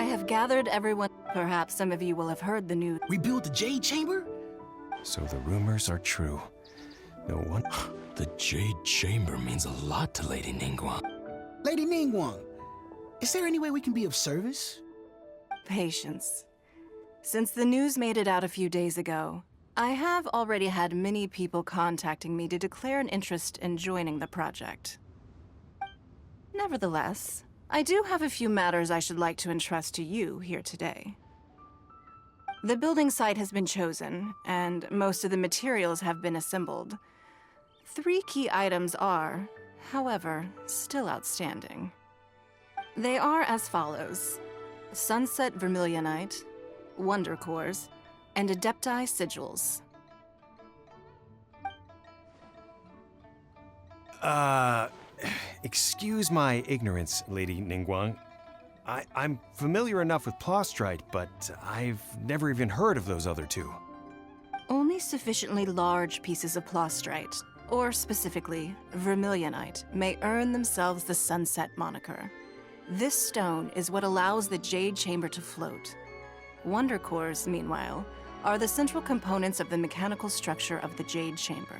have gathered everyone. Perhaps some of you will have heard the news. Rebuild the Jade Chamber? So the rumors are true. No one... The Jade Chamber means a lot to Lady Ningguang. Lady Ningguang, is there any way we can be of service? Patience. Since the news made it out a few days ago, I have already had many people contacting me to declare an interest in joining the project. Nevertheless, I do have a few matters I should like to entrust to you here today. The building site has been chosen, and most of the materials have been assembled. 3 key items are, however, still outstanding. They are as follows: Sunset Vermilionite, Wonder Cores, and Adepti Sigils. Excuse my ignorance, Lady Ningguang. I'm familiar enough with Plostrite, but I've never even heard of those other 2. Only sufficiently large pieces of Plostrite, or specifically Vermilionite, may earn themselves the Sunset moniker. This stone is what allows the Jade Chamber to float. Wonder Cores, meanwhile, are the central components of the mechanical structure of the Jade Chamber.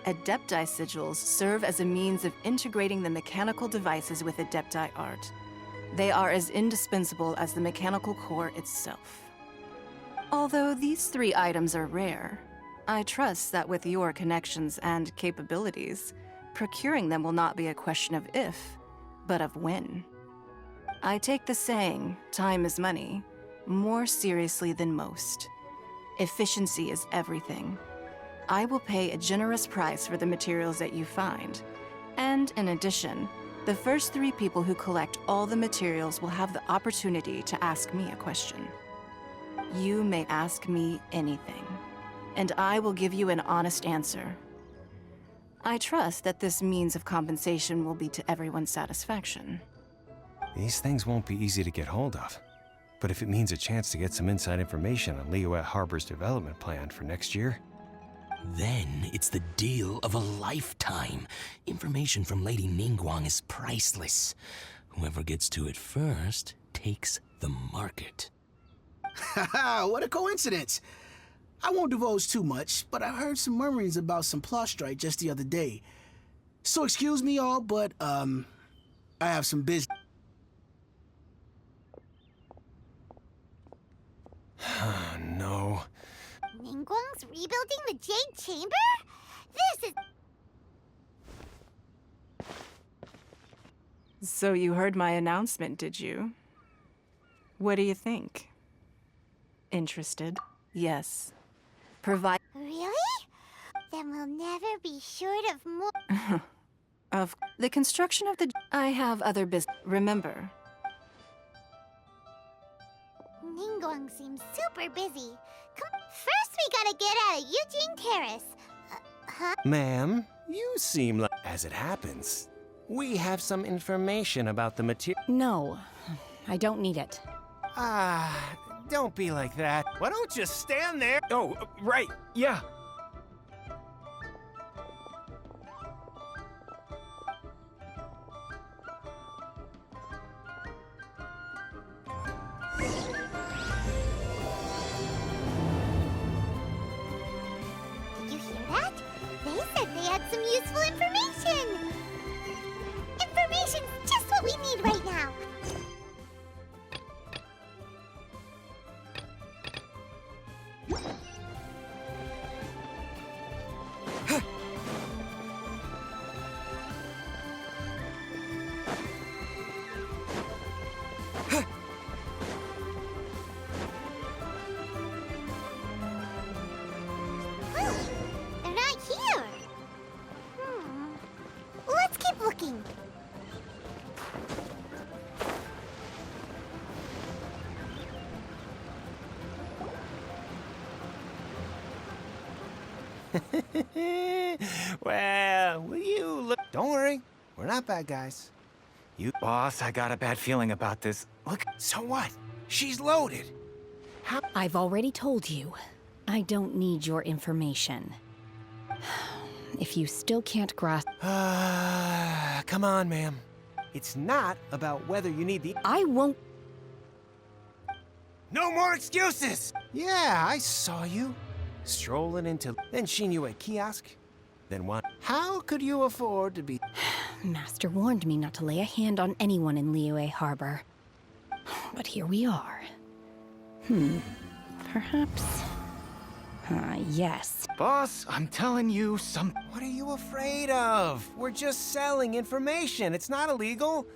Adepti Sigils serve as a means of integrating the mechanical devices with Adepti art. They are as indispensable as the mechanical core itself. Although these 3 items are rare, I trust that with your connections and capabilities, procuring them will not be a question of if, but of when. I take the saying, time is money, more seriously than most. Efficiency is everything. I will pay a generous price for the materials that you find. And in addition, the first 3 people who collect all the materials will have the opportunity to ask me a question. You may ask me anything, and I will give you an honest answer. I trust that this means of compensation will be to everyone's satisfaction. These things won't be easy to get hold of. But if it means a chance to get some inside information on Liyuet Harbor's development plan for next year... Then it's the deal of a lifetime. Information from Lady Ningguang is priceless. Whoever gets to it first takes the market. Haha, what a coincidence! I won't divulge too much, but I heard some murmurings about some Plostrite just the other day. So excuse me all, but, I have some business. No. Ningguang's rebuilding the Jade Chamber? This is... So you heard my announcement, did you? What do you think? Interested? Yes. Provide... Really? Then we'll never be short of more... Of the construction of the... I have other business. Remember. Ningguang seems super busy. First we gotta get out of Eugene Terrace. Huh? Ma'am, you seem like... As it happens, we have some information about the material... No, I don't need it. Don't be like that. Why don't you stand there? Oh, right, yeah. Did you hear that? They said they had some useful information. Information's just what we need right now. They're not here. Let's keep looking. Well, will you look... Don't worry, we're not bad guys. You... Boss, I got a bad feeling about this. Look, so what? She's loaded. How... I've already told you. I don't need your information. If you still can't grasp... Come on, ma'am. It's not about whether you need the... I won't... No more excuses! Yeah, I saw you. Strolling into then Shinyue kiosk. Then what? How could you afford to be... Master warned me not to lay a hand on anyone in Liyue Harbor. But here we are. Perhaps... yes. Boss, I'm telling you What are you afraid of? We're just selling information. It's not illegal.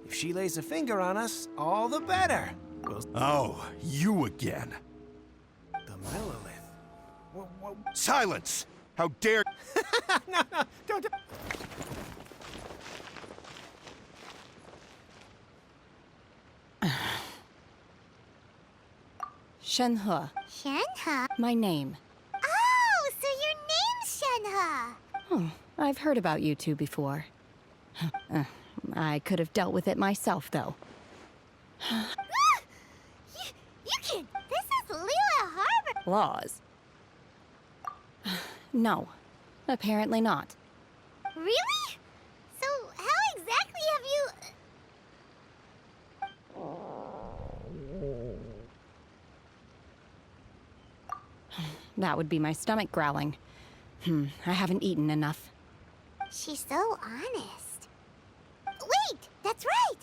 If she lays a finger on us, all the better. We'll... Oh, you again. The Millilith. Silence! How dare... No, don't... Shenhe, Shenhe? my name. Oh, so your name's Shenhe. I've heard about you two before. I could have dealt with it myself, though. You kid, this is Liyue Harbor. Laws? No, apparently not. Really? So how exactly have you... That would be my stomach growling. I haven't eaten enough. She's so honest. Wait, that's right.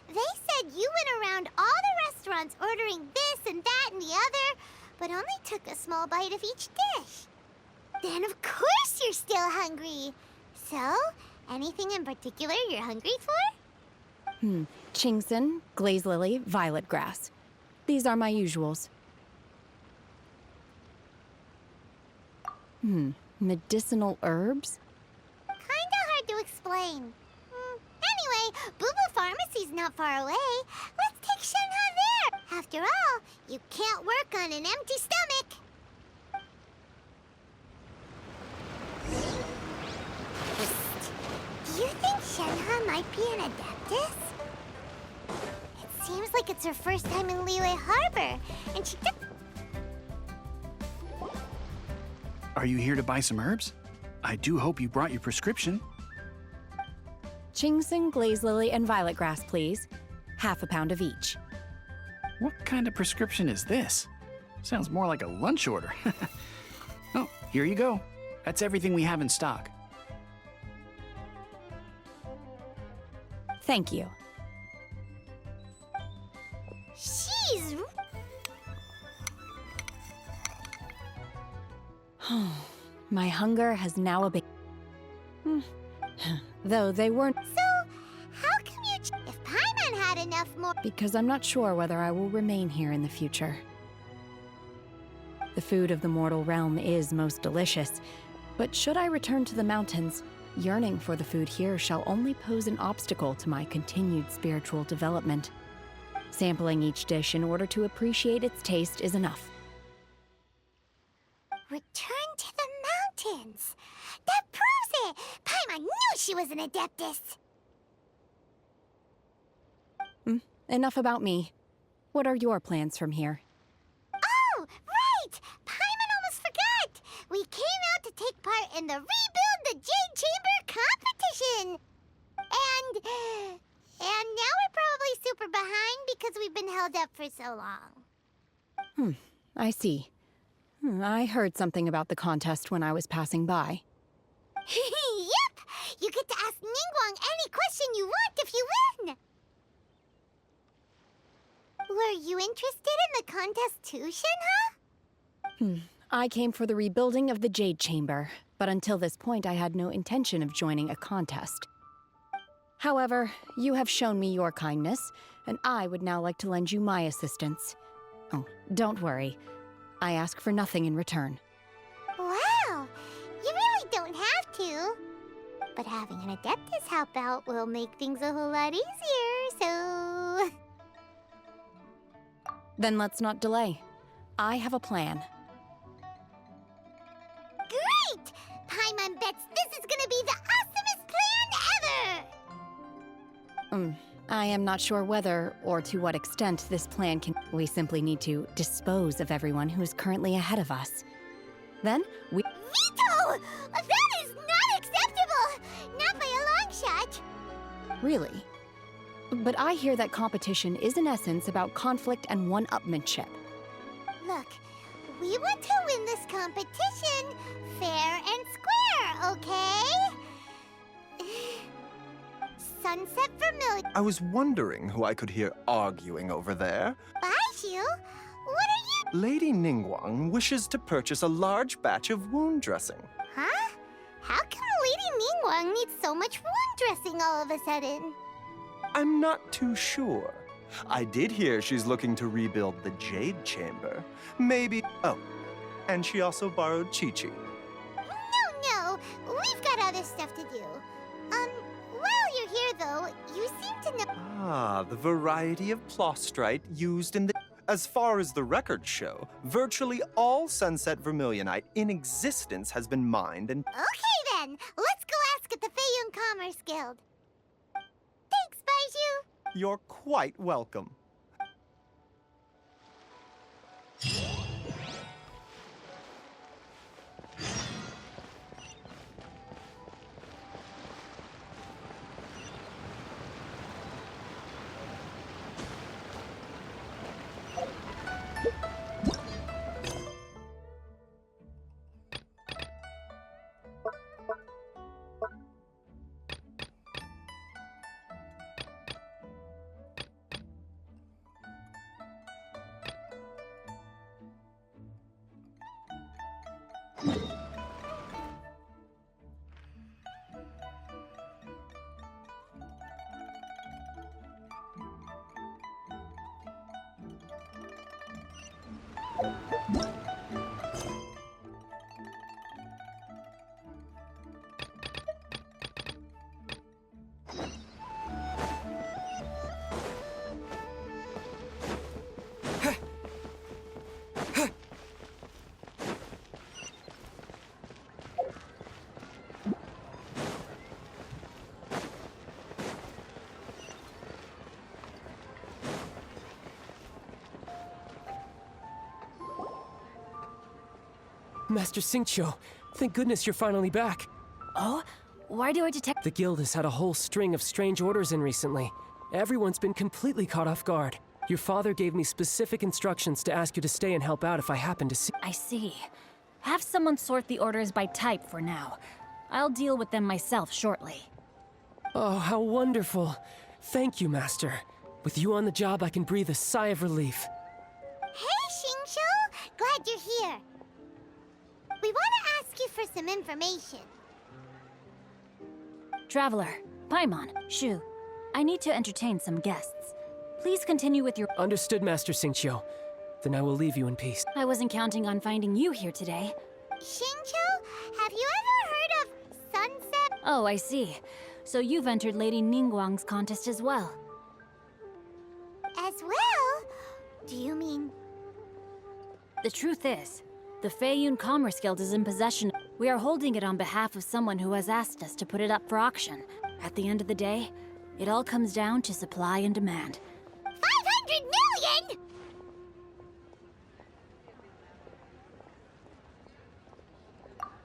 They said you went around all the restaurants ordering this and that and the other, but only took a small bite of each dish. Then of course you're still hungry. So, anything in particular you're hungry for? Chingson, glaze lily, violet grass. These are my usuals. Medicinal herbs? Kinda hard to explain. Anyway, Booba Pharmacy's not far away. Let's take Shenhe there. After all, you can't work on an empty stomach. Do you think Shenhe might be an Adeptus? It seems like it's her first time in Liyue Harbor, and she took... Are you here to buy some herbs? I do hope you brought your prescription. Chingson, glaze lily, and violet grass, please. Half a pound of each. What kind of prescription is this? Sounds more like a lunch order. Oh, here you go. That's everything we have in stock. Thank you. She's... My hunger has now abated. Though they weren't, So, how come you... If Paimon had enough more... because I'm not sure whether I will remain here in the future. The food of the mortal realm is most delicious, but should I return to the mountains, yearning for the food here shall only pose an obstacle to my continued spiritual development. Sampling each dish in order to appreciate its taste is enough. Return to the mountains. That proves it. Paimon knew she was an Adeptus. Enough about me. What are your plans from here? Oh, right! Paimon almost forgot. We came out to take part in the Rebuild the Jade Chamber competition. And now we're probably super behind because we've been held up for so long. I see. I heard something about the contest when I was passing by. Yep! You get to ask Ningguang any question you want if you win! Were you interested in the contest too, Shenhe? I came for the rebuilding of the Jade Chamber, but until this point I had no intention of joining a contest. However, you have shown me your kindness, and I would now like to lend you my assistance. Oh, don't worry. I ask for nothing in return. Wow! You really don't have to. But having an Adeptus help out will make things a whole lot easier, so... Then let's not delay. I have a plan. Great! Paimon bets this is gonna be the awesomest plan ever! I am not sure whether or to what extent this plan can... We simply need to dispose of everyone who is currently ahead of us. Then, we... Veto! That is not acceptable! Not by a long shot! Really? But I hear that competition is in essence about conflict and one-upmanship. Look, we want to win this competition fair and square, okay? Sunset Vermilion. I was wondering who I could hear arguing over there. Baiju? What are you? Lady Ningguang wishes to purchase a large batch of wound dressing. Huh? How come Lady Ningguang needs so much wound dressing all of a sudden? I'm not too sure. I did hear she's looking to rebuild the Jade Chamber. Maybe... Oh, and she also borrowed Chi-Chi. No, we've got other stuff to do. While you're here though, you seem to know— Ah, the variety of plostrite used in the... As far as the records show, virtually all Sunset Vermilionite in existence has been mined and... Okay then, let's go ask at the Feiyun Commerce Guild. Thanks, Baiju. You're quite welcome. Master Xingqiu, thank goodness you're finally back. Oh? Why do I detect— The guild has had a whole string of strange orders in recently. Everyone's been completely caught off guard. Your father gave me specific instructions to ask you to stay and help out if I happen to see— I see. Have someone sort the orders by type for now. I'll deal with them myself shortly. Oh, how wonderful. Thank you, Master. With you on the job, I can breathe a sigh of relief. Hey, Xingqiu! Glad you're here. We want to ask you for some information. Traveler, Paimon, Shu, I need to entertain some guests. Please continue with your— Understood, Master Xingqiu. Then I will leave you in peace. I wasn't counting on finding you here today. Xingqiu, have you ever heard of Sunset? Oh, I see. So you've entered Lady Ningguang's contest as well. As well? Do you mean— The truth is, the Feiyun Commerce Guild is in possession. We are holding it on behalf of someone who has asked us to put it up for auction. At the end of the day, it all comes down to supply and demand. 500 million?!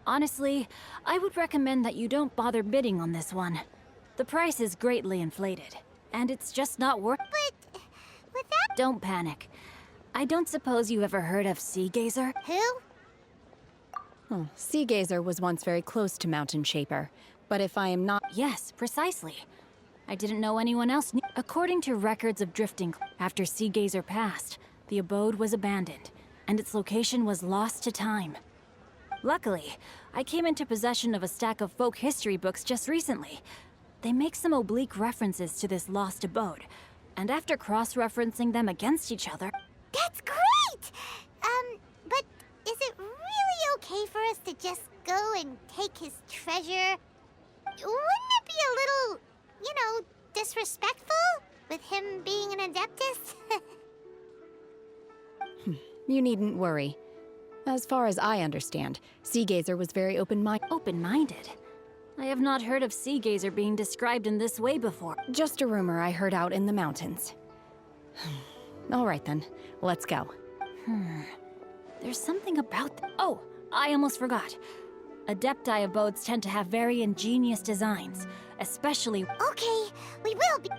Honestly, I would recommend that you don't bother bidding on this one. The price is greatly inflated, and it's just not worth— But without— Don't panic. I don't suppose you ever heard of Sea Gazer? Who? Oh, Sea Gazer was once very close to Mountain Shaper, but if I am not— Yes, precisely. I didn't know anyone else knew. According to records of drifting, after Sea Gazer passed, the abode was abandoned, and its location was lost to time. Luckily, I came into possession of a stack of folk history books just recently. They make some oblique references to this lost abode, and after cross-referencing them against each other— That's great! But is it really okay for us to just go and take his treasure? Wouldn't it be a little, disrespectful? With him being an Adeptus? You needn't worry. As far as I understand, Sea Gazer was very open-minded. Open-minded? I have not heard of Sea Gazer being described in this way before. Just a rumor I heard out in the mountains. All right then, let's go. There's something about Oh, I almost forgot. Adepti abodes tend to have very ingenious designs, especially— Okay, we will be—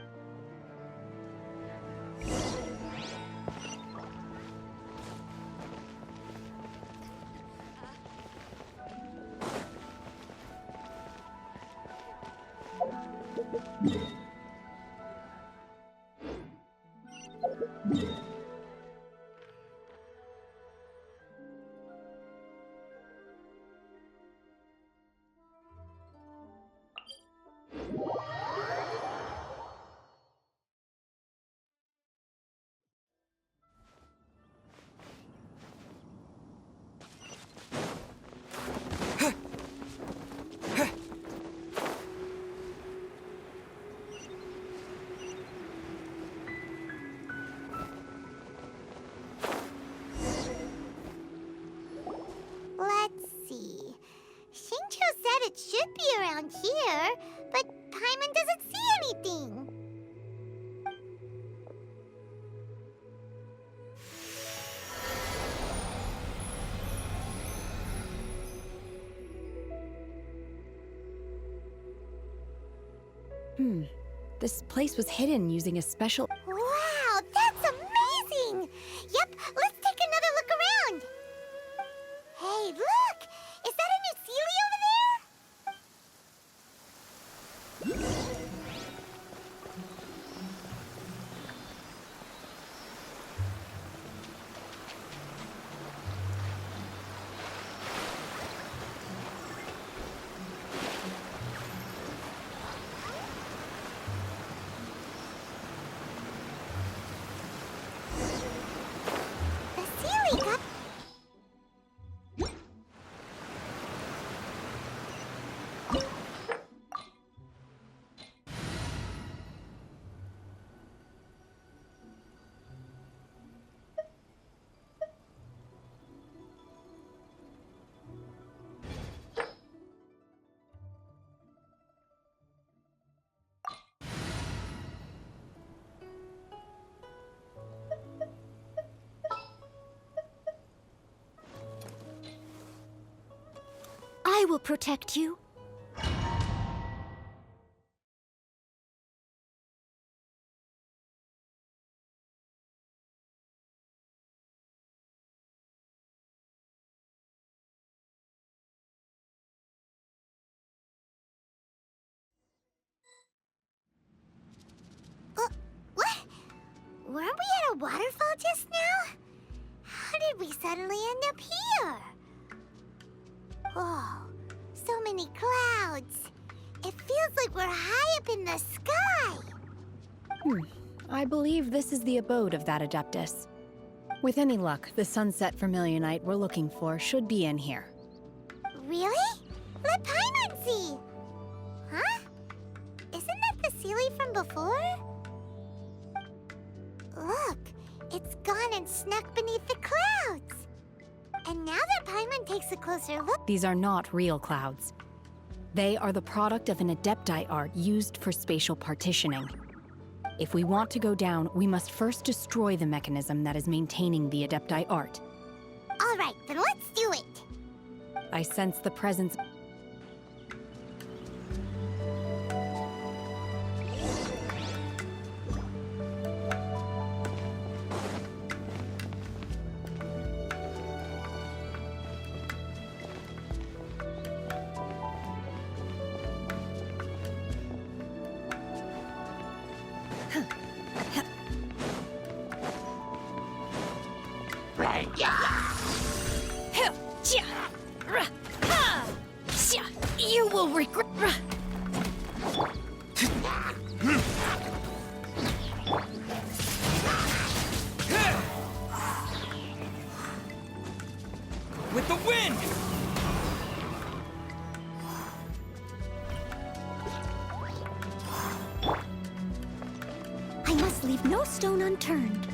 It should be around here, but Paimon doesn't see anything. This place was hidden using a special... Wow, that's amazing! Yep, let's take another look around. Hey, look! Is that a new Sealy over there? The Sealy got... I will protect you. What? Weren't we at a waterfall just now? How did we suddenly end up here? Oh, so many clouds. It feels like we're high up in the sky. I believe this is the abode of that Adeptus. With any luck, the sunset Vermilionite we're looking for should be in here. Really? Let Paimon see. Huh? Isn't that the Sealy from before? Look, it's gone and snuck beneath the clouds. And now that Paimon takes a closer look... These are not real clouds. They are the product of an Adepti art used for spatial partitioning. If we want to go down, we must first destroy the mechanism that is maintaining the Adepti art. All right, then let's do it. I sense the presence... You will regret. With the wind! I must leave no stone unturned.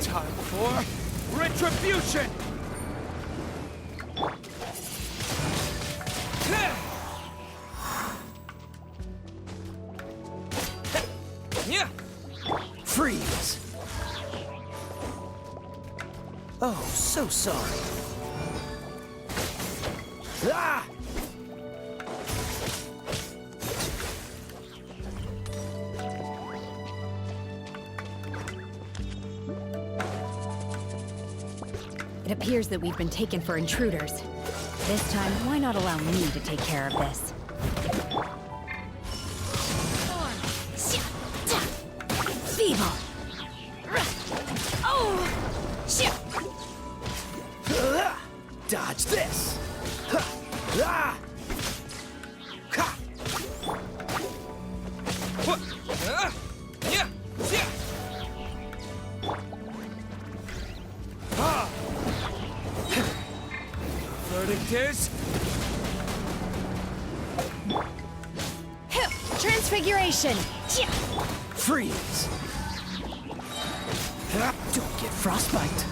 Time for retribution! Freeze! Oh, so sorry. Ah! It appears that we've been taken for intruders. This time, why not allow me to take care of this? Feeble. Oh! Dodge this! Ah! Ha! Verdict is... Transfiguration! freeze! Don't get frostbite!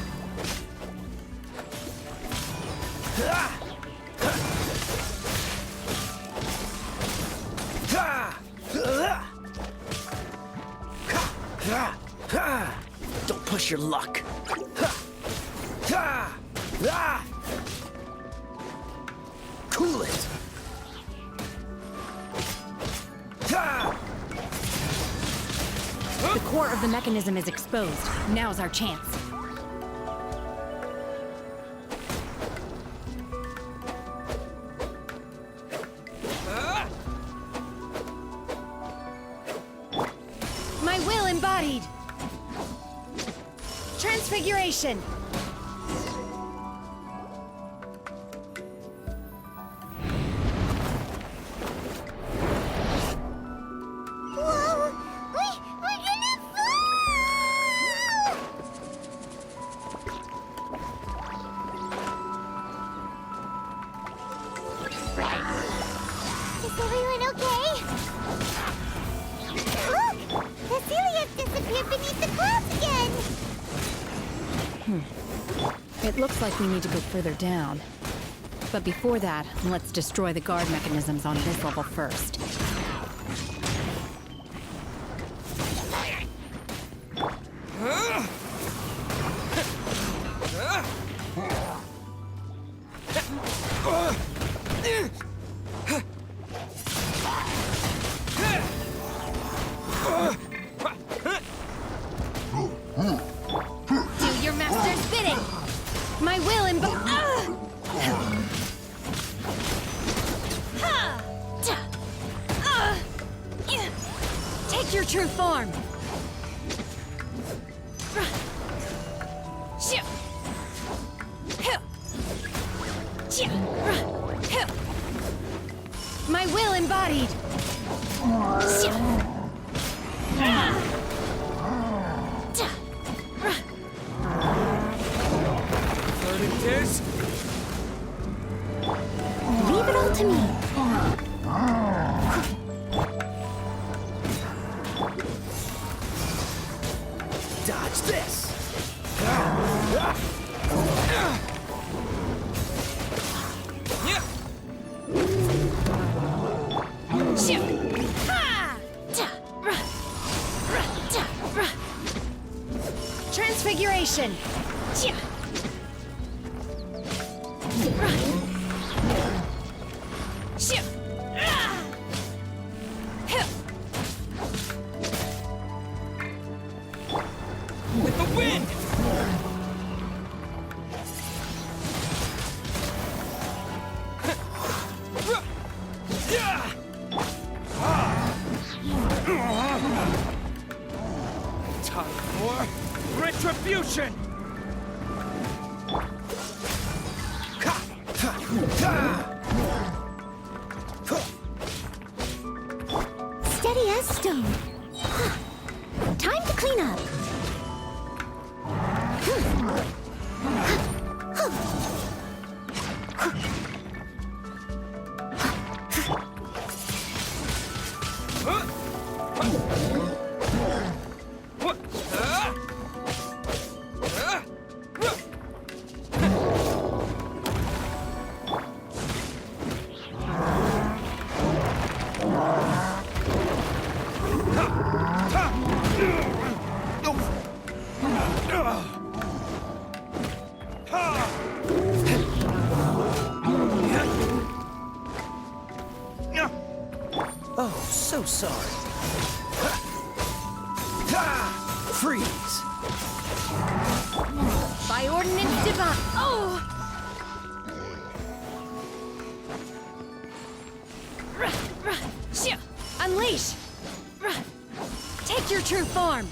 Don't push your luck! Cool it! The core of the mechanism is exposed. Now's our chance. My will embodied! Transfiguration! Whoa! We're gonna fall! Is everyone okay? Look! The Celia's disappeared beneath the clouds again! It looks like we need to go further down. But before that, let's destroy the guard mechanisms on this level first. Do your master's bidding! My will Take your true form! My will embodied! Verdict is... Leave it all to me. Dodge this! Transfiguration! With the wind! Time for retribution! Steady as stone. Time to clean up. Oh, so sorry. Freeze! By ordinance divine. Oh! Unleash! Take your true form!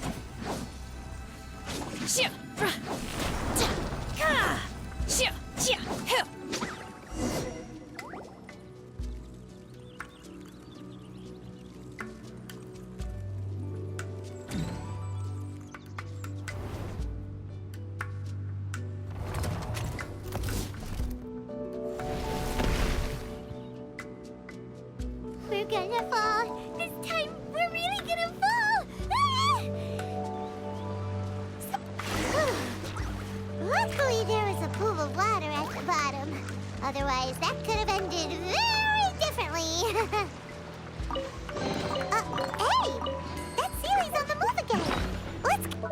We're gonna fall. This time, we're really gonna fall. Luckily, there was a pool of water at the bottom. Otherwise, that could have ended very differently. Hey! That Sealy's on the move again. Let's go.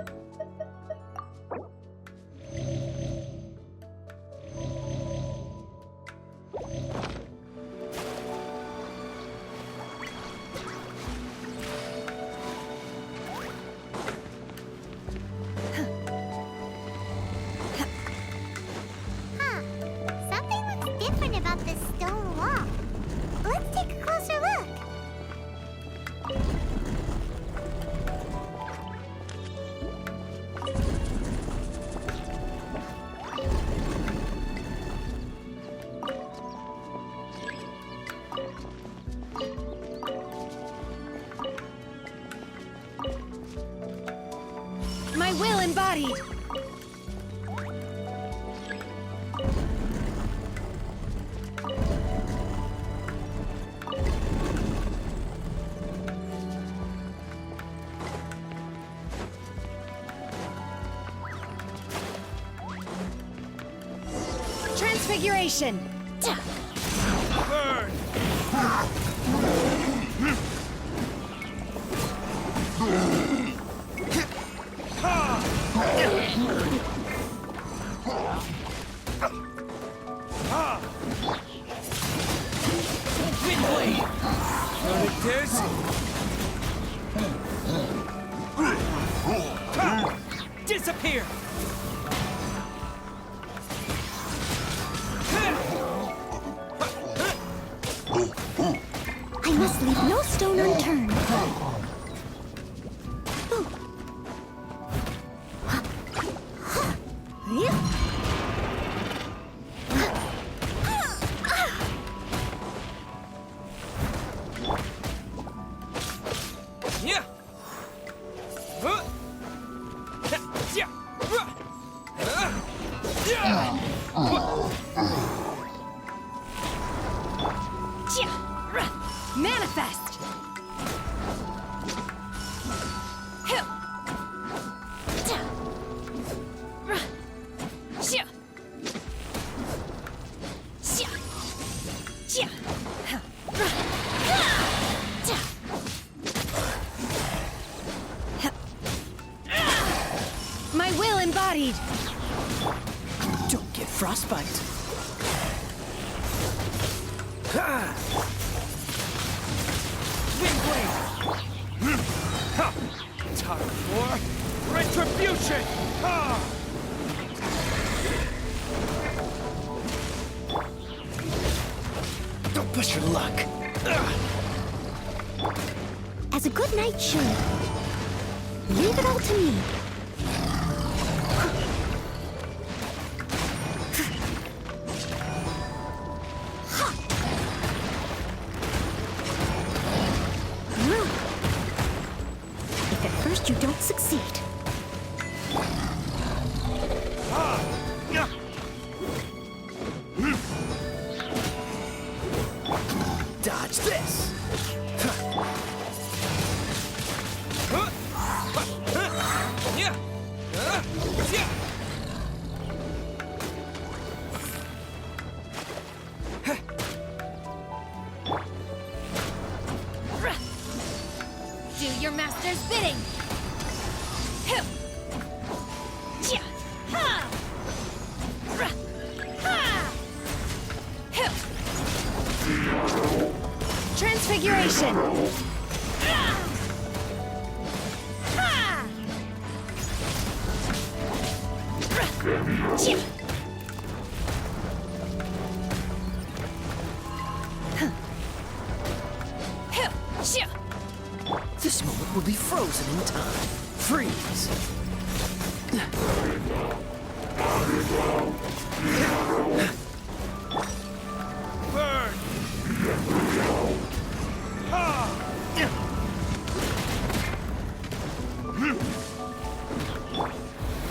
Something looks different about this stone wall. Let's take a closer look. My will embodied! Transfiguration! Burn! Windblade! Like this? Disappear! I must leave no stone unturned. Yeah! Manifest! My will embodied! Don't get frostbite. Windblade! Time for retribution! Don't push your luck. As a good knight should. Leave it all to me. If at first you don't succeed. Dodge this! master's bidding. Huh. Chia. Ha. Ra. Ha. Huh. Transfiguration. Ra. Ha. Ra. Chia. This moment will be frozen in time. Freeze. Burn!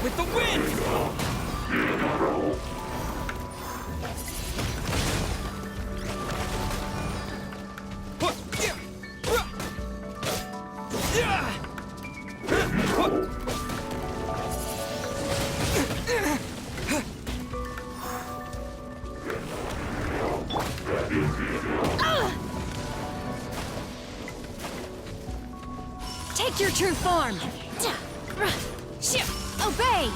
With the wind! Take your true form. Obey.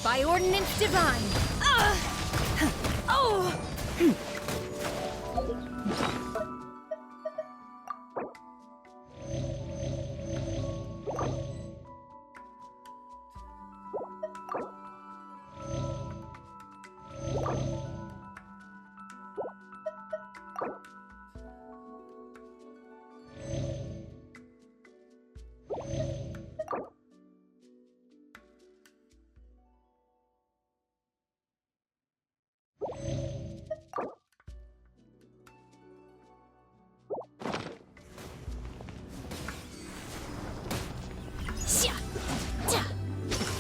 By ordinance divine. Oh.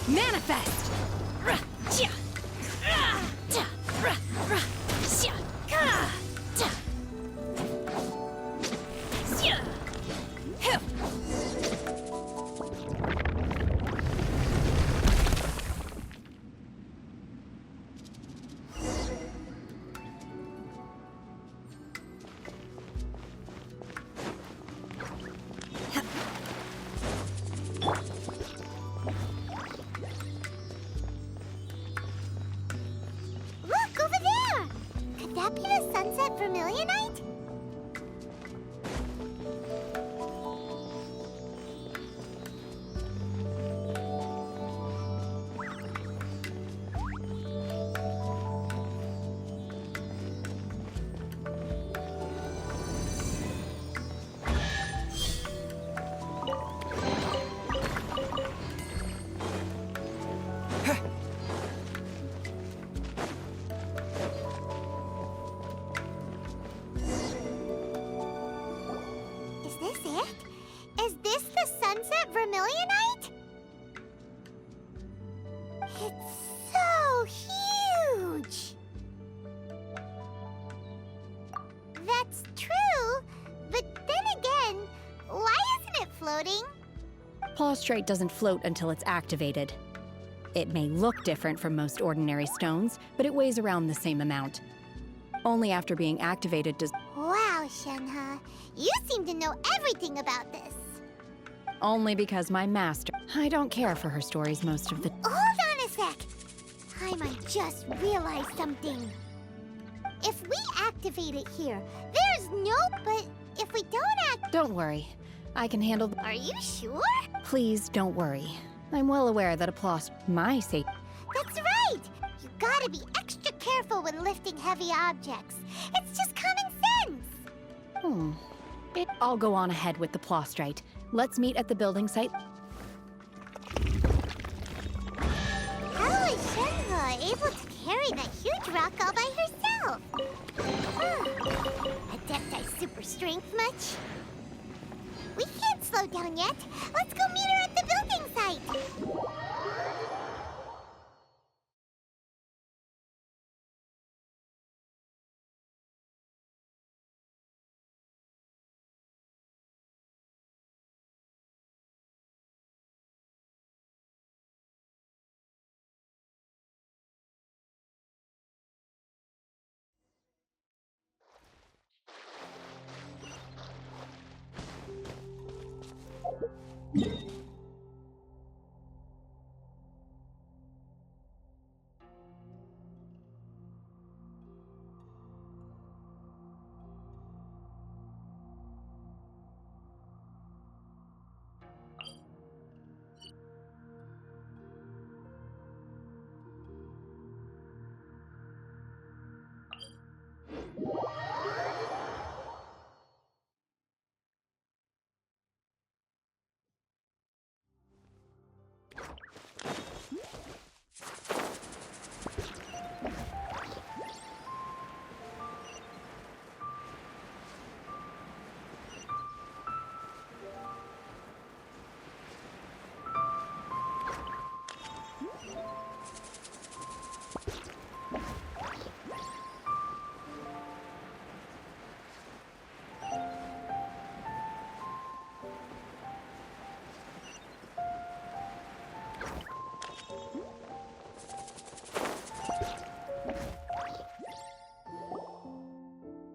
Manifest! Look, over there! Could that be the sunset vermilionite? Is this it? Is this the sunset vermilionite? It's so huge! That's true, but then again, why isn't it floating? Plaustrite doesn't float until it's activated. It may look different from most ordinary stones, but it weighs around the same amount. Only after being activated does... Wow, Shenhe, you seem to know everything about this. Only because my master... I don't care for her stories most of the... Hold on a sec. I might just realize something. If we activate it here, there's no... But if we don't Don't worry. I can handle... Are you sure? Please don't worry. I'm well aware that my safety... That's right! You gotta be extra careful when lifting heavy objects. It's just common sense! I'll go on ahead with the plaustrite. Let's meet at the building site. How is Shenhe able to carry that huge rock all by herself? Adepti super strength much? We can't slow down yet. Let's go meet her at the building site.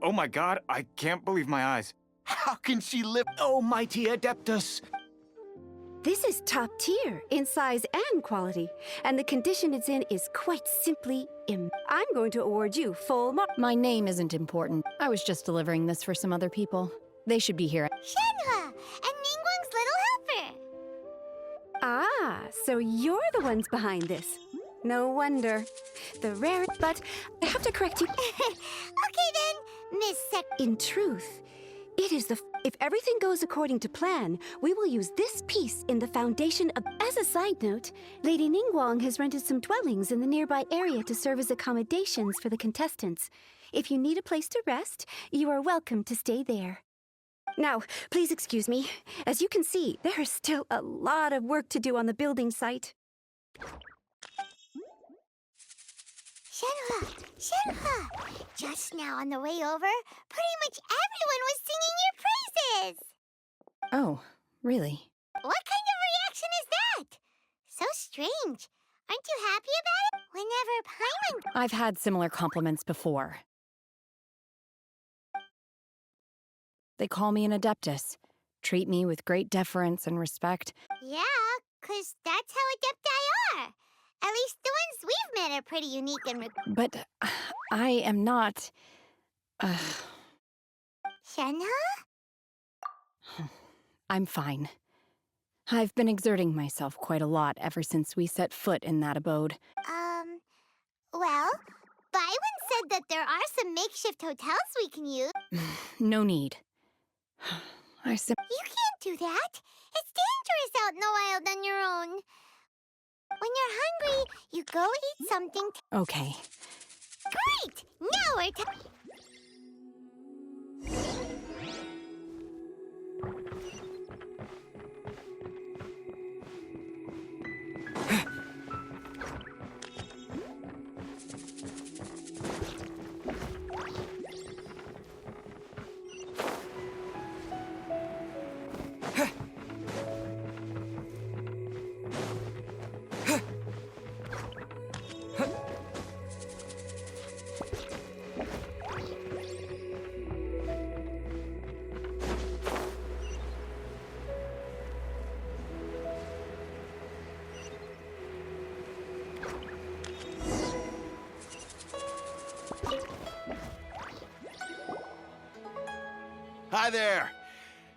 Oh my god, I can't believe my eyes. How can she live? Oh, mighty Adeptus! This is top tier in size and quality, and the condition it's in is quite simply I'm going to award you full mark. My name isn't important. I was just delivering this for some other people. They should be here. Shenhe and Ningguang's little helper. Ah, so you're the ones behind this. No wonder. The rare, but I have to correct you. Okay then, Miss In truth, it is if everything goes according to plan, we will use this piece in the foundation of... As a side note, Lady Ningguang has rented some dwellings in the nearby area to serve as accommodations for the contestants. If you need a place to rest, you are welcome to stay there. Now, please excuse me. As you can see, there is still a lot of work to do on the building site. Shenhe! Just now on the way over, pretty much everyone was singing your praises! Oh, really? What kind of reaction is that? So strange. Aren't you happy about it? Whenever Paimon... I've had similar compliments before. They call me an Adeptus, treat me with great deference and respect. Yeah, 'cause that's how Adepti are. At least the ones we've met are pretty unique and... But I am not... Shenhe? I'm fine. I've been exerting myself quite a lot ever since we set foot in that abode. Well, Byron said that there are some makeshift hotels we can use. No need. You can't do that. It's dangerous out in the wild on your own. When you're hungry, you go eat something. Okay. Great! Now we're Hi there.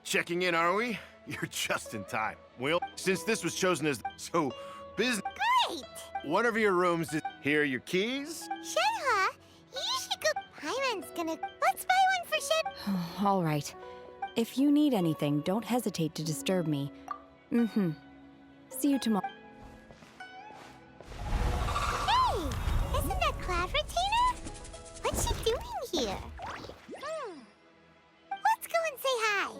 Checking in, are we? You're just in time. Well, since this was chosen as so business. Great! One of your rooms is here. Your keys? Shenhe, you should go. Byron's gonna. Let's buy one for Shen. All right. If you need anything, don't hesitate to disturb me. See you tomorrow. Hey! Isn't that Cloud Retainer? What's she doing here? Let's go and say hi.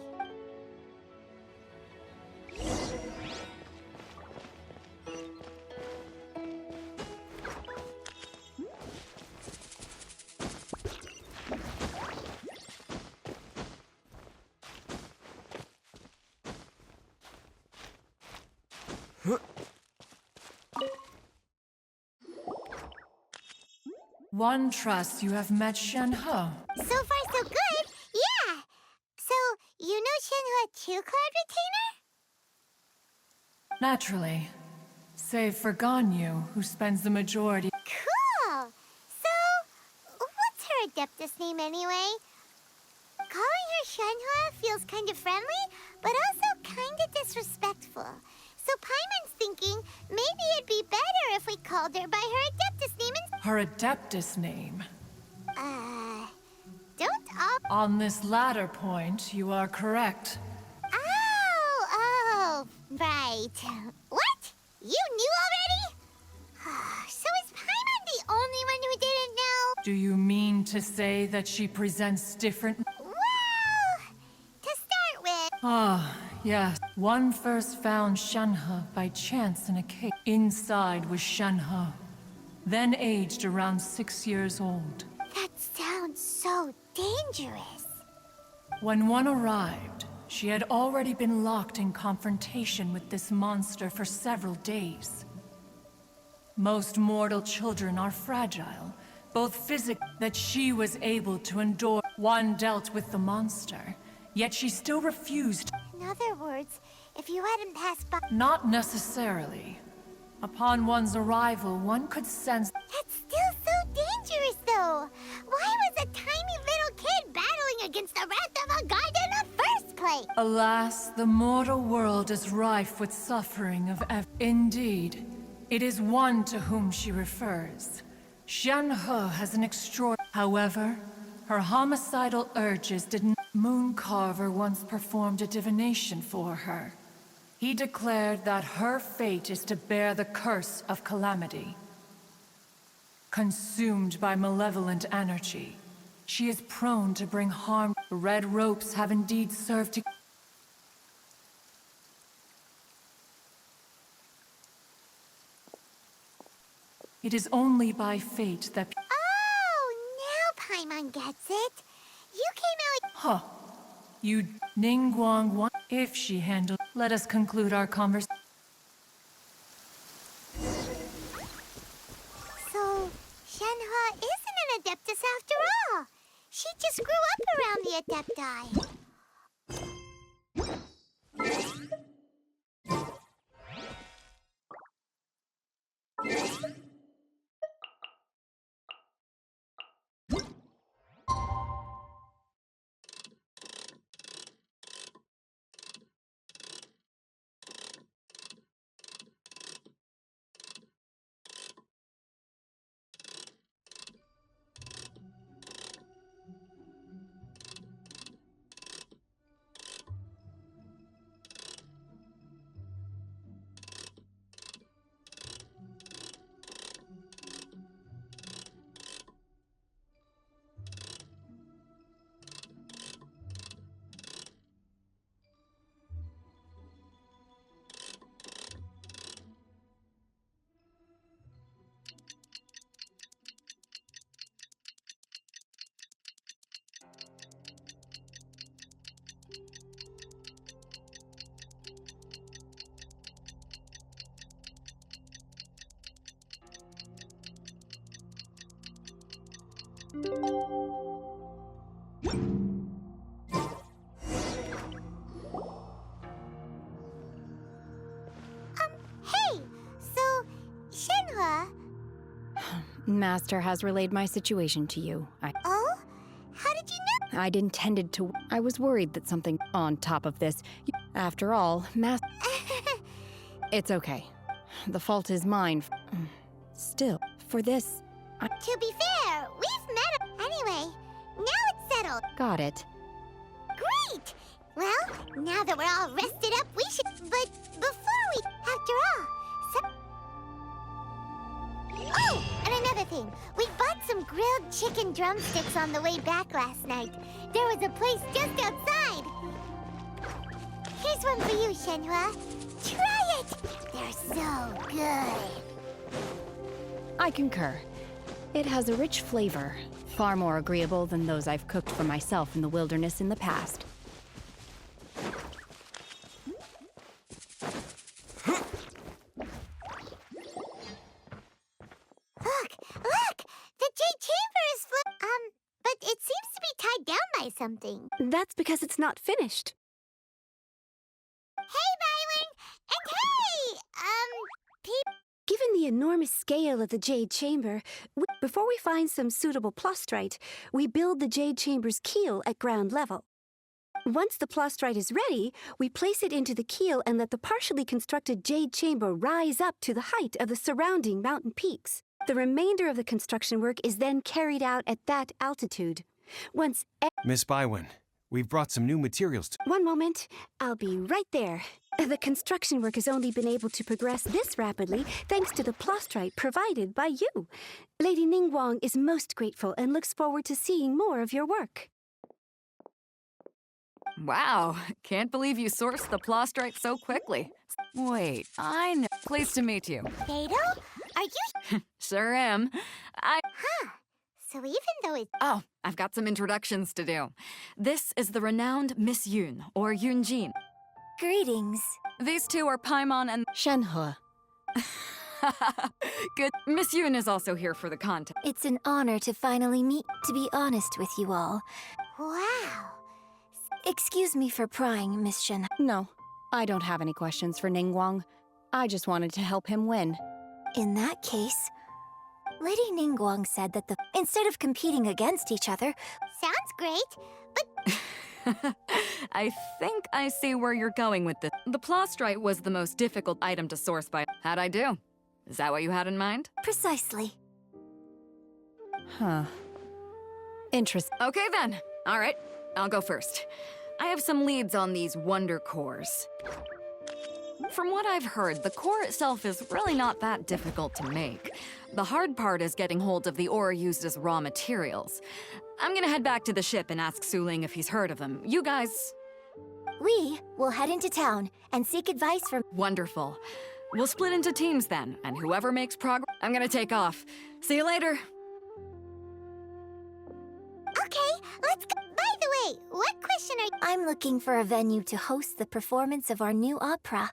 One trusts you have met Shenhe. So far, so good. Yeah. So, you know Shenhe too, Cloud Retainer? Naturally. Save for Ganyu, who spends the majority. Cool! So, what's her Adeptus name anyway? Calling her Shenhua feels kind of friendly, but also kind of disrespectful. So Paimon's thinking maybe it'd be better if we called her by her Adeptus name and... Her Adeptus name. Don't all... On this latter point, you are correct. Oh, right. What? You knew already? So is Paimon the only one who didn't know? Do you mean to say that she presents different... Well, to start with... Ah, yes. One first found Shenhe by chance in a cave. Inside was Shenhe, then aged around 6 years old. That sounds so dangerous. When one arrived, she had already been locked in confrontation with this monster for several days. Most mortal children are fragile, both physically, that she was able to endure. One dealt with the monster, yet she still refused. In other words, if you hadn't passed by... Not necessarily. Upon one's arrival, one could sense... That's still so dangerous, though. Why was a tiny little kid battling against the wrath of a god in the first place? Alas, the mortal world is rife with suffering of Indeed, it is one to whom she refers. Shenhe has an extraordinary... However, her homicidal urges didn't... Mooncarver once performed a divination for her. He declared that her fate is to bear the curse of calamity. Consumed by malevolent energy, she is prone to bring harm. Red ropes have indeed served to... It is only by fate that... Oh, now Paimon gets it. You came out... Huh. You... Ningguang want... If she handled... Let us conclude our conversation. So, Shenhe isn't an Adeptus after all. She just grew up around the Adepti. Hey! So, Shenhe... Master has relayed my situation to you. Oh? How did you know? I'd intended to... I was worried that something on top of this... After all, It's okay. The fault is mine. Still, for this... To be fair, we've met... Anyway, now it's settled. Got it. Great! Well, now that we're all rested up, we should... But before we... After all... Oh! And another thing. We bought some grilled chicken drumsticks on the way back last night. There was a place just outside. Here's one for you, Shenhua. Try it! They're so good. I concur. It has a rich flavor, far more agreeable than those I've cooked for myself in the wilderness in the past. Look! The Jade Chamber is but it seems to be tied down by something. That's because it's not finished. Hey, Byron! And hey! the enormous scale of the Jade Chamber, before we find some suitable plastrite, we build the Jade Chamber's keel at ground level. Once the plastrite is ready, we place it into the keel and let the partially constructed Jade Chamber rise up to the height of the surrounding mountain peaks. The remainder of the construction work is then carried out at that altitude. Once Miss Bywin, we've brought some new materials to... One moment. I'll be right there. The construction work has only been able to progress this rapidly thanks to the plastrite provided by you. Lady Ningguang is most grateful and looks forward to seeing more of your work. Wow, can't believe you sourced the plastrite so quickly. Wait, I know. Pleased to meet you. Beidou? Are you... Sure am. Huh. So even though it's... Oh, I've got some introductions to do. This is the renowned Miss Yun, or Yunjin. Greetings. These two are Paimon and... Shenhe. Good. Miss Yun is also here for the contest. It's an honor to finally meet, to be honest with you all. Wow. Excuse me for prying, Miss Shen. No, I don't have any questions for Ningguang. I just wanted to help him win. In that case, Lady Ningguang said that instead of competing against each other... Sounds great, but... I think I see where you're going with this. The plastrite was the most difficult item to source by... How'd I do? Is that what you had in mind? Precisely. Huh. Interesting. Okay then. All right, I'll go first. I have some leads on these wonder cores. From what I've heard, the core itself is really not that difficult to make. The hard part is getting hold of the ore used as raw materials. I'm gonna head back to the ship and ask Suling if he's heard of them. You guys... We will head into town and seek advice from... Wonderful. We'll split into teams then, and whoever makes progress... I'm gonna take off. See you later. Okay, let's go. By the way, what question are you... I'm looking for a venue to host the performance of our new opera.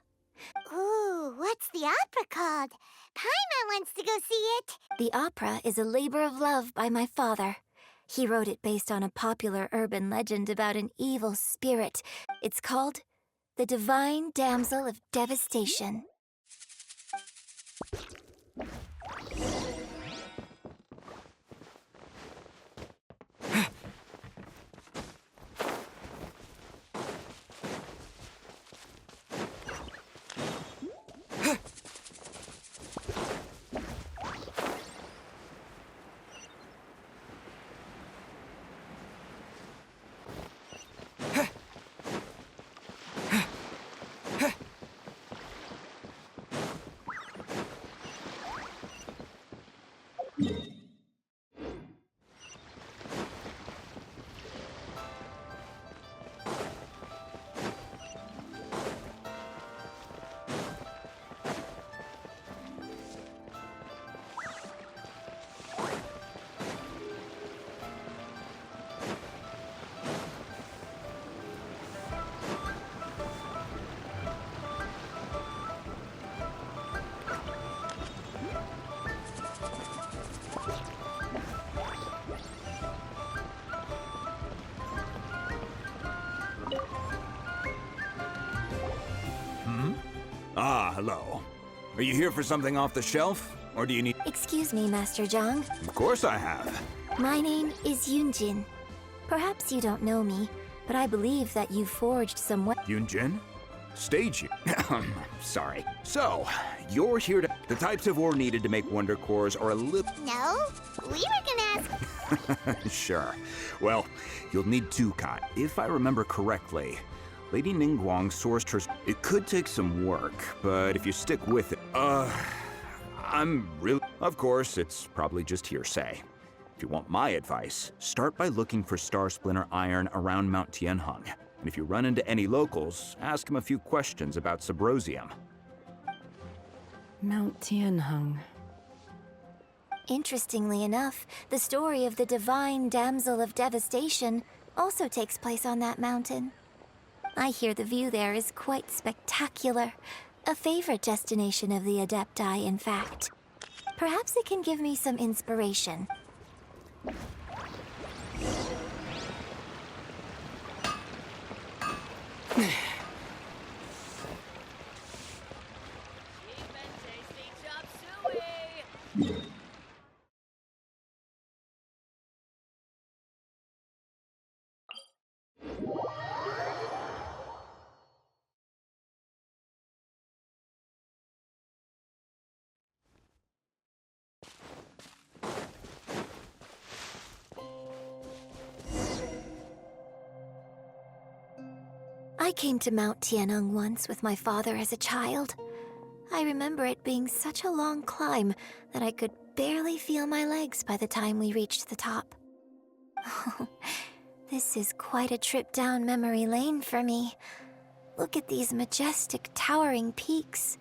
Ooh, what's the opera called? Paimon wants to go see it. The opera is a labor of love by my father. He wrote it based on a popular urban legend about an evil spirit. It's called The Divine Damsel of Devastation. Ah, hello. Are you here for something off the shelf? Or do you need... Excuse me, Master Zhang. Of course I have. My name is Yunjin. Perhaps you don't know me, but I believe that you forged some... Yunjin? Stage you. Sorry. So, you're here to... The types of ore needed to make wonder cores are a little... No, we were gonna ask... Sure. Well, you'll need two kinds. If I remember correctly, Lady Ningguang sourced her... It could take some work, but if you stick with it... I'm really... Of course, it's probably just hearsay. If you want my advice, start by looking for Star Splinter iron around Mount Tianheng. And if you run into any locals, ask them a few questions about Subrosium. Mount Tianheng. Interestingly enough, the story of the Divine Damsel of Devastation also takes place on that mountain. I hear the view there is quite spectacular. A favorite destination of the Adepti, in fact. Perhaps it can give me some inspiration. came to Mount Tianeng once with my father as a child. I remember it being such a long climb that I could barely feel my legs by the time we reached the top. This is quite a trip down memory lane for me. Look at these majestic, towering peaks,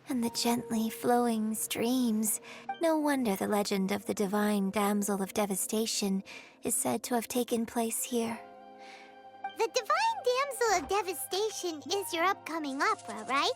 and the gently flowing streams. No wonder the legend of the divine damsel of devastation is said to have taken place here. The Divine Damsel of Devastation is your upcoming opera, right?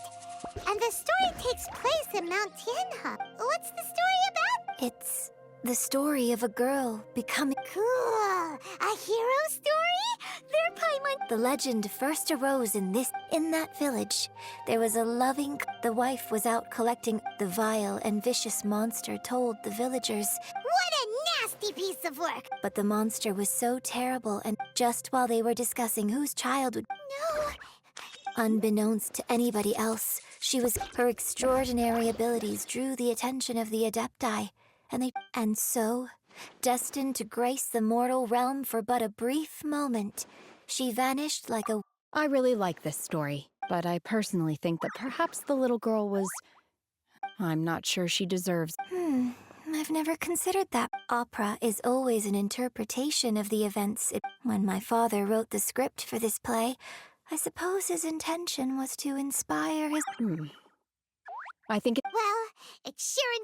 And the story takes place in Mount Tianhe. What's the story about? It's the story of a girl becoming... Cool! A hero story? They're Paimon. The legend first arose in that village. There was a loving... The wife was out collecting. The vile and vicious monster told the villagers... What a nasty piece of work! But the monster was so terrible, and just while they were discussing whose child would... No! Unbeknownst to anybody else, her extraordinary abilities drew the attention of the Adepti, and so, destined to grace the mortal realm for but a brief moment, she vanished like a... I really like this story, but I personally think that perhaps the little girl was... I'm not sure she deserves... I've never considered that. Opera is always an interpretation of the events. When my father wrote the script for this play, I suppose his intention was to inspire his... I think Well, it sure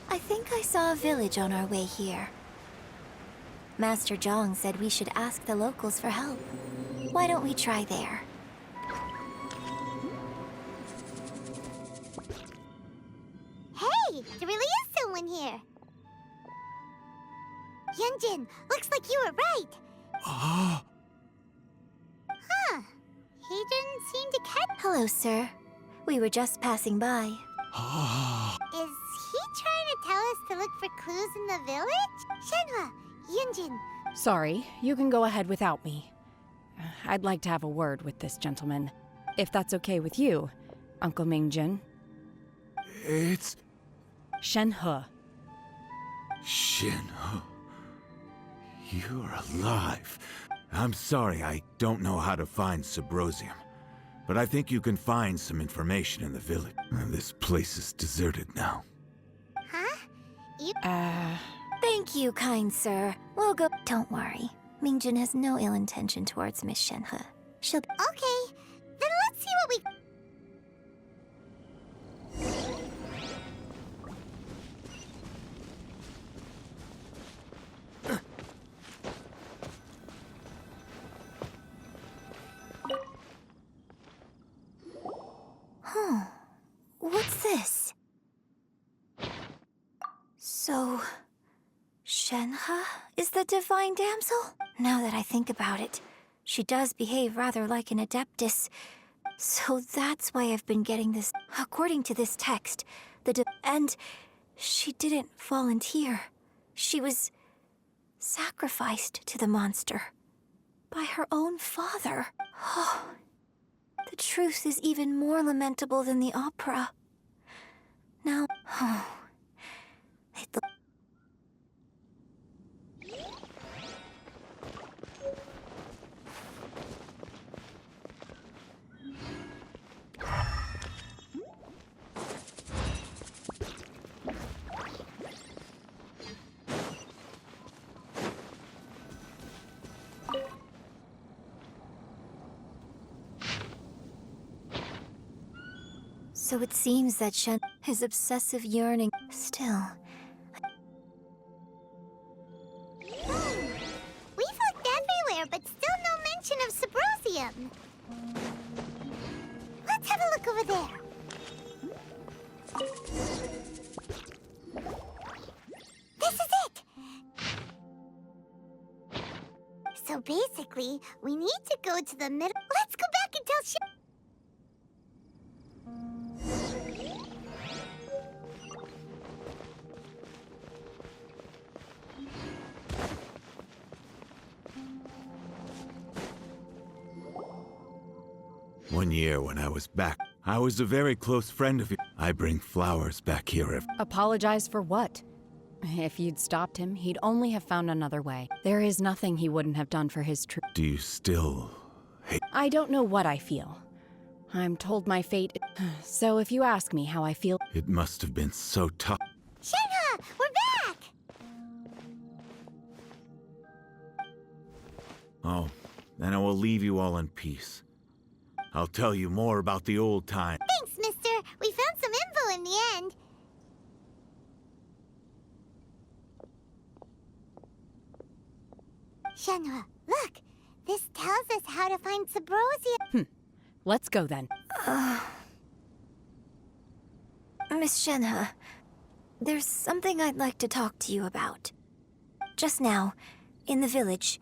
I think I saw a village on our way here. Master Zhang said we should ask the locals for help. Why don't we try there? Hey, there really is someone here. Yunjin, looks like you were right. Huh. He didn't seem to catch... Hello, sir. We were just passing by. Is he trying to tell us to look for clues in the village? Shenhua, Yunjin. Sorry, you can go ahead without me. I'd like to have a word with this gentleman. If that's okay with you, Uncle Mingjin. It's... Shenhe. Shenhe. You're alive. I'm sorry, I don't know how to find Subrosium. But I think you can find some information in the village. This place is deserted now. Huh? You... Thank you, kind sir. We'll go... Don't worry. Mingjin has no ill intention towards Miss Shenhe. She'll... Okay, then let's see what we... divine damsel? Now that I think about it, she does behave rather like an adeptus. So that's why I've been getting this. According to this text, and she didn't volunteer. She was sacrificed to the monster by her own father. Oh, the truth is even more lamentable than the opera. Now, so it seems that his obsessive yearning still. We've looked everywhere, but still no mention of Sybrosium. Let's have a look over there. This is it! So basically, we need to go to the middle. Let's go back and tell One year when I was back, I was a very close friend of yours. I bring flowers back here every... Apologize for what? If you'd stopped him, he'd only have found another way. There is nothing he wouldn't have done for his true. Do you still hate... I don't know what I feel. I'm told my fate. So if you ask me how I feel... It must have been so tough. Shenhe! We're back! Oh, then I will leave you all in peace. I'll tell you more about the old time. Thanks, mister. We found some info in the end. Shenhe, look. This tells us how to find Sybrosium. Let's go then. Miss Shenhe, there's something I'd like to talk to you about. Just now, in the village,